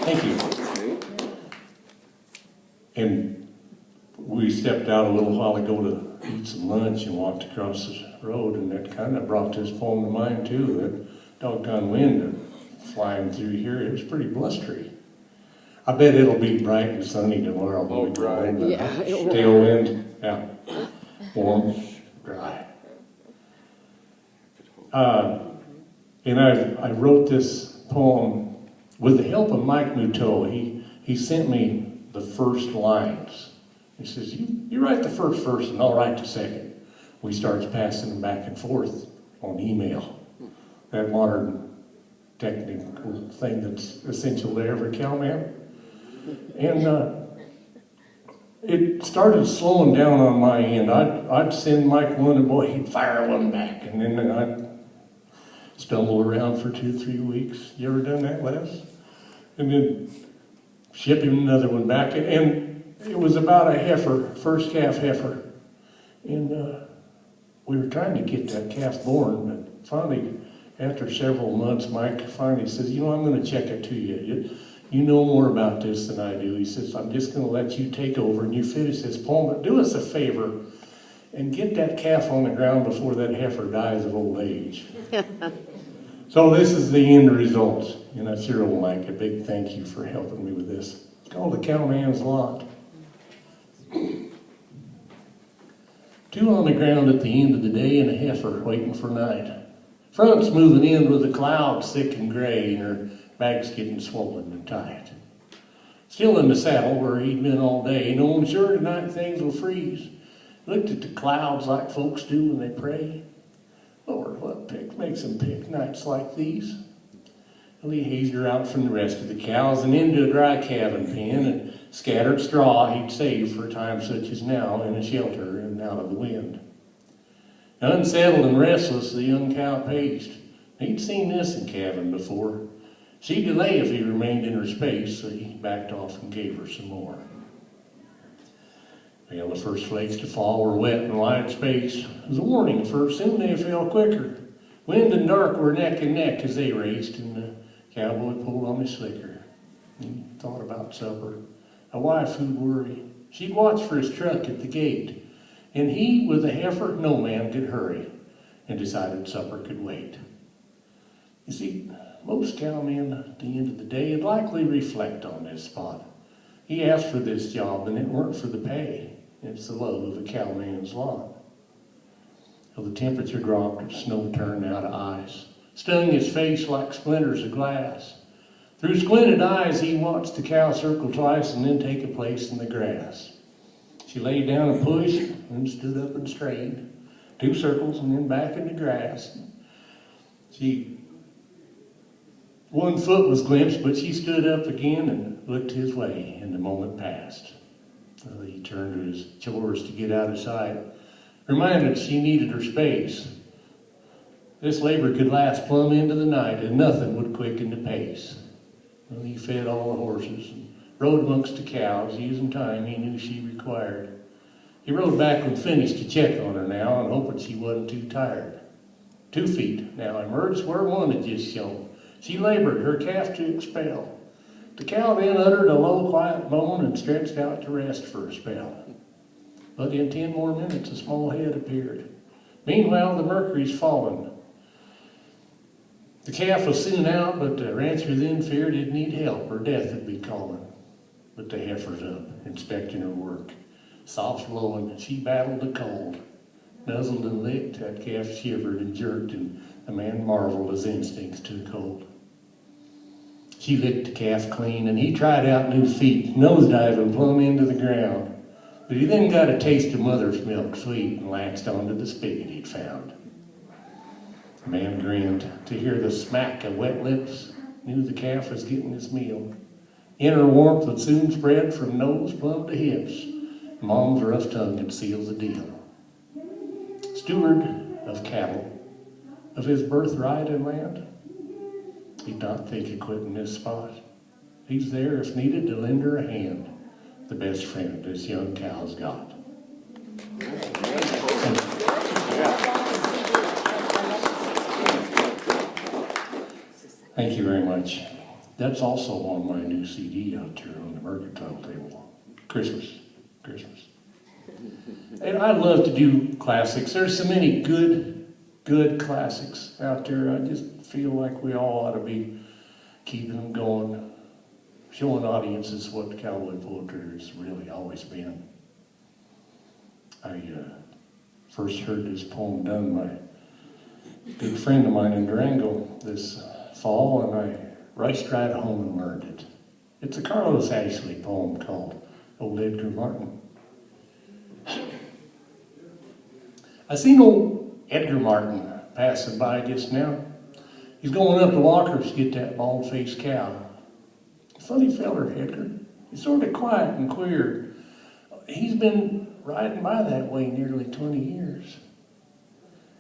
Thank you. And we stepped out a little while ago to eat some lunch and walked across the road, and that kind of brought this poem to mind too. That doggone wind flying through here, it was pretty blustery. I bet it'll be bright and sunny tomorrow. Oh, dry. Yeah, tailwind, yeah, warm, dry. And I wrote this poem with the help of Mike Moutoux. He sent me the first lines. He says, you write the first verse and I'll write the second. We starts passing them back and forth on email. That modern technical thing that's essential to every cowman. And it started slowing down on my end. I'd send Mike one and boy, he'd fire one back. And then I'd stumble around for 2 or 3 weeks. You ever done that, Les? And then ship him another one back. And it was about a heifer, first calf heifer. And we were trying to get that calf born, but finally, after several months, Mike finally says, you know, I'm going to check it to you. You know more about this than I do. He says, I'm just going to let you take over and you finish this poem, but do us a favor and get that calf on the ground before that heifer dies of old age. So this is the end result. And I sure owe Mike a big thank you for helping me with this. It's called The Cowman's Lot. 2 on the ground at the end of the day and a heifer waiting for night. Front's moving in with the clouds thick and gray and her back's getting swollen and tight. Still in the saddle where he'd been all day, knowing sure tonight things will freeze. Looked at the clouds like folks do when they pray. Lord, what makes them pick nights like these? Well, he hazed her out from the rest of the cows and into a dry cabin pen and scattered straw he'd saved for times such as now in a shelter and out of the wind. Unsettled and restless, the young cow paced. He'd seen this in cabin before. She'd delay if he remained in her space, so he backed off and gave her some more. Well, the first flakes to fall were wet and wide space. It was a warning, for soon they fell quicker. Wind and dark were neck and neck as they raced, and the cowboy pulled on his slicker. He thought about supper, a wife who'd worry. She'd watch for his truck at the gate, and he, with a heifer, no man could hurry, and decided supper could wait. You see, most cowmen at the end of the day would likely reflect on this spot. He asked for this job, and it weren't for the pay. It's the love of a cowman's lot. Well, the temperature dropped, snow turned now to ice, stung his face like splinters of glass. Through squinted eyes, he watched the cow circle twice and then take a place in the grass. She laid down and pushed, and stood up and strayed. 2 circles and then back in the grass. One foot was glimpsed, but she stood up again and looked his way, and the moment passed. Well, he turned to his chores to get out of sight, reminded she needed her space. This labor could last plumb into the night, and nothing would quicken the pace. Well, he fed all the horses and rode amongst the cows, using time he knew she required. He rode back when finished to check on her now, and hoping she wasn't too tired. 2 feet now emerged where one had just shown. She labored her calf to expel. The cow then uttered a low, quiet moan and stretched out to rest for a spell. But in 10 more minutes, a small head appeared. Meanwhile, the mercury's fallen. The calf was soon out, but the rancher then feared he'd need help or death would be calling. But the heifer's up, inspecting her work. Soft blowing, she battled the cold. Nuzzled and licked, that calf shivered and jerked, and the man marveled his instincts took hold. She licked the calf clean, and he tried out new feet, nosediving plumb into the ground. But he then got a taste of mother's milk sweet and latched onto the spigot he'd found. The man grinned to hear the smack of wet lips, knew the calf was getting his meal. Inner warmth would soon spread from nose plumb to hips. Mom's rough tongue had sealed the deal. Steward of cattle, of his birthright and land, he'd not think of quitting this spot. He's there if needed to lend her a hand, the best friend this young cow's got. Thank you very much. That's also on my new CD out there on the mercantile table. Christmas. And I love to do classics. There's so many good classics out there. I just feel like we all ought to be keeping them going, showing audiences what cowboy poetry has really always been. I first heard this poem done by a good friend of mine in Durango this fall, and I raced right home and learned it. It's a Carlos Ashley poem called Old Edgar Martin. I seen old Edgar Martin passing by just now. He's going up to Walker's to get that bald-faced cow. Funny feller, Edgar. He's sort of quiet and queer. He's been riding by that way nearly 20 years.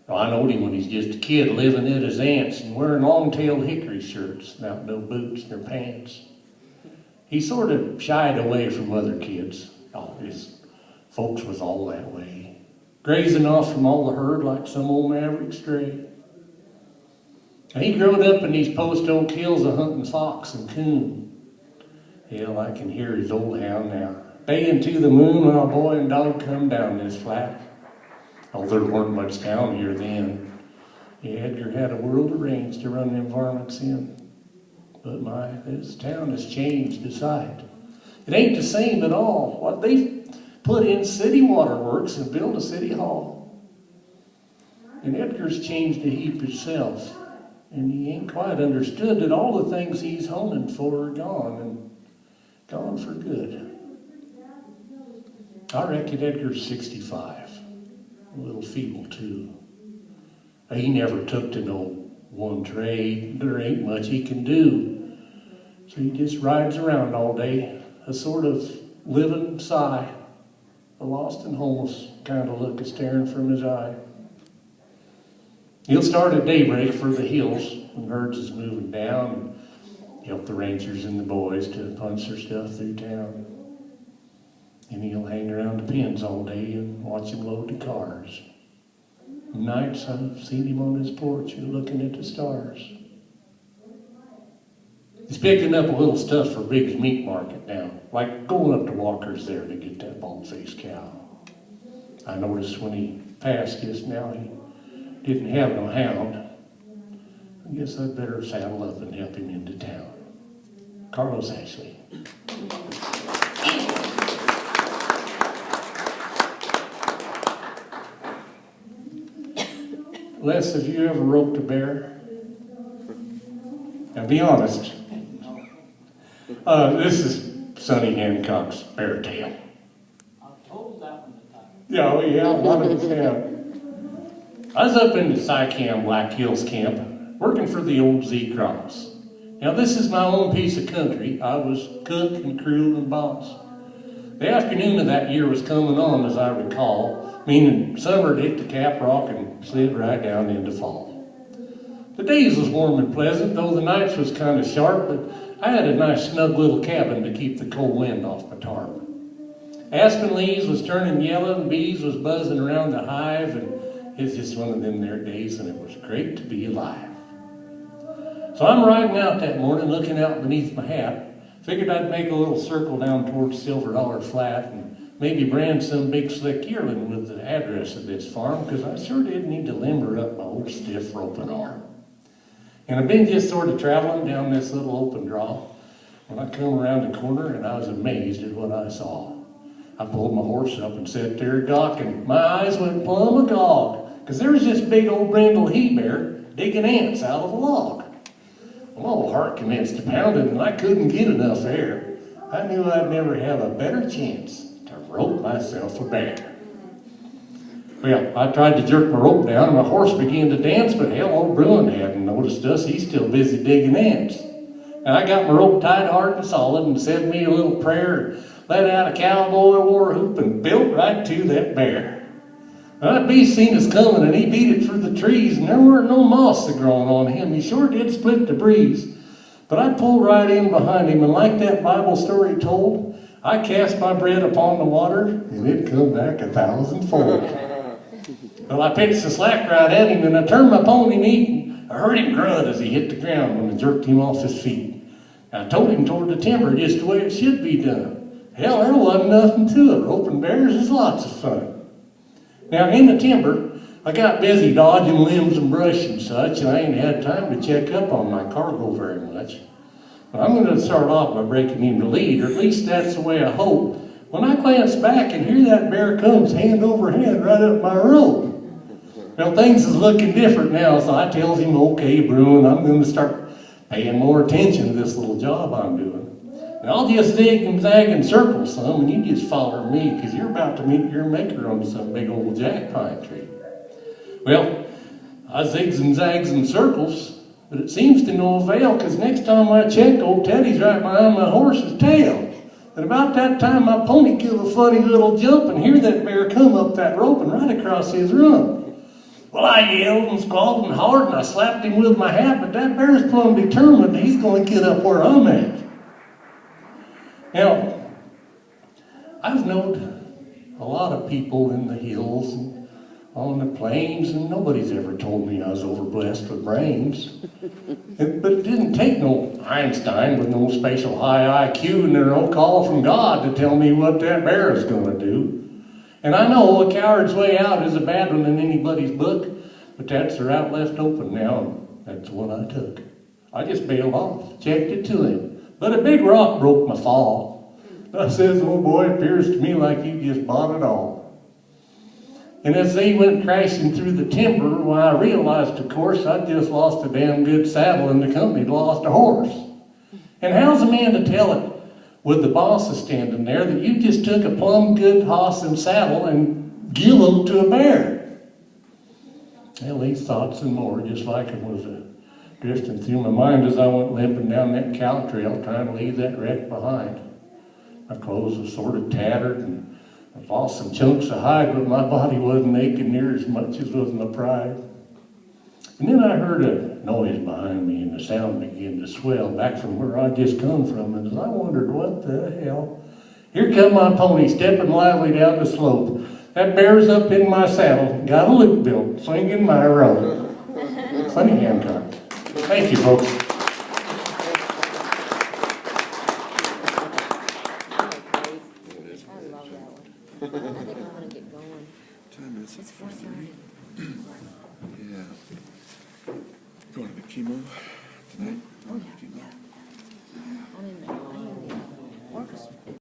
Well, I knowed him when he's just a kid living at his aunt's and wearing long-tailed hickory shirts, without no boots nor pants. He sort of shied away from other kids. Oh, his folks was all that way. Grazing off from all the herd like some old maverick stray. And he growed up in these post oak hills a hunting fox and coon. Hell, I can hear his old hound now, baying to the moon while boy and dog come down this flat. Oh, there weren't much town here then. Yeah, Edgar had a world of range to run them varmints in. But this town has changed a sight. It ain't the same at all. What they've put in city waterworks and built a city hall. And Edgar's changed a heap himself. And he ain't quite understood that all the things he's honing for are gone, and gone for good. I reckon Edgar's 65. A little feeble, too. He never took to no one trade. There ain't much he can do. So he just rides around all day, a sort of living sigh, a lost and homeless kind of look is staring from his eye. He'll start at daybreak for the hills when herds is moving down and help the rangers and the boys to punch their stuff through town. And he'll hang around the pens all day and watch them load the cars. Nights I've seen him on his porch looking at the stars. He's picking up a little stuff for Big's meat market now, like going up to Walker's there to get that bald-faced cow. I noticed when he passed just now, he didn't have no hound. I guess I'd better saddle up and help him into town. Carlos Ashley. Les, have you ever roped a bear? Now be honest. This is Sunny Hancock's bear tale. I've told that one the time. Yeah, a lot of us have. I was up in the Sycam Black Hills camp, working for the old Z Cross. Now this is my own piece of country. I was cook and crew and boss. The afternoon of that year was coming on, as I recall, meaning summer had hit the cap rock and slid right down into fall. The days was warm and pleasant, though the nights was kind of sharp, but I had a nice snug little cabin to keep the cold wind off my tarp. Aspen leaves was turning yellow and bees was buzzing around the hive, and it's just one of them there days, and it was great to be alive. So I'm riding out that morning, looking out beneath my hat. Figured I'd make a little circle down towards Silver Dollar Flat and maybe brand some big slick yearling with the address of this farm, because I sure did need to limber up my old stiff roping arm. And I've been just sort of traveling down this little open draw when I come around the corner, and I was amazed at what I saw. I pulled my horse up and sat there gawking. My eyes went plumb agog, because there was this big old brindle he-bear digging ants out of a log. My old heart commenced to pounding, and I couldn't get enough air. I knew I'd never have a better chance to rope myself a bear. Well, I tried to jerk my rope down, and my horse began to dance, but hell, old Bruin hadn't noticed us. He's still busy digging ants. And I got my rope tied hard and solid and said me a little prayer, let out a cowboy war whoop, and built right to that bear. Now, that beast seen us coming, and he beat it through the trees, and there weren't no moss a-growing on him. He sure did split the breeze. But I pulled right in behind him, and like that Bible story told, I cast my bread upon the water, and it come back 1,000-fold. Well, I pitched the slack right at him, and I turned my pony neat, and I heard him grunt as he hit the ground when I jerked him off his feet. I told him toward the timber just the way it should be done. Hell, there wasn't nothing to it. Roping bears is lots of fun. Now, in the timber, I got busy dodging limbs and brush and such, and I ain't had time to check up on my cargo very much. But I'm going to start off by breaking him the lead, or at least that's the way I hope. When I glance back and hear that bear comes hand over hand right up my rope. Well, things is looking different now, so I tells him, okay, Bruin, I'm going to start paying more attention to this little job I'm doing. Now, I'll just zig and zag and circle some, and you just follow me, because you're about to meet your maker on some big old jack pine tree. Well, I zigs and zags and circles, but it seems to no avail, because next time I check, old Teddy's right behind my horse's tail. And about that time, my pony give a funny little jump and hear that bear come up that rope and right across his run. Well, I yelled and squalled and hollered, and I slapped him with my hat, but that bear's plumb determined he's going to get up where I'm at. Now, I've known a lot of people in the hills and on the plains, and nobody's ever told me I was overblessed with brains. But it didn't take no Einstein with no special high IQ and no call from God to tell me what that bear is going to do. And I know a coward's way out is a bad one in anybody's book, but that's the route left open now, and that's the one I took. I just bailed off, checked it to him. But a big rock broke my fall. I says, oh boy, it appears to me like you just bought it all. And as they went crashing through the timber, well, I realized, of course, I'd just lost a damn good saddle and the company'd lost a horse. And how's a man to tell it with the bosses standing there that you just took a plumb good hoss and saddle and give them to a bear? Well, these thoughts and more, just like it was drifting through my mind as I went limping down that cow trail trying to leave that wreck behind. My clothes were sort of tattered and I lost some chunks of hide, but my body wasn't aching near as much as was my pride. And then I heard a noise behind me, and the sound began to swell back from where I just come from. And as I wondered, what the hell? Here come my pony stepping lively down the slope. That bear's up in my saddle, got a loop built, swinging my rope. Sunny Hancock. Thank you, folks. I think I'm gonna get going. Time is It's 4:30. Yeah. Going to the chemo tonight? Oh, yeah. I'm in the orchestra.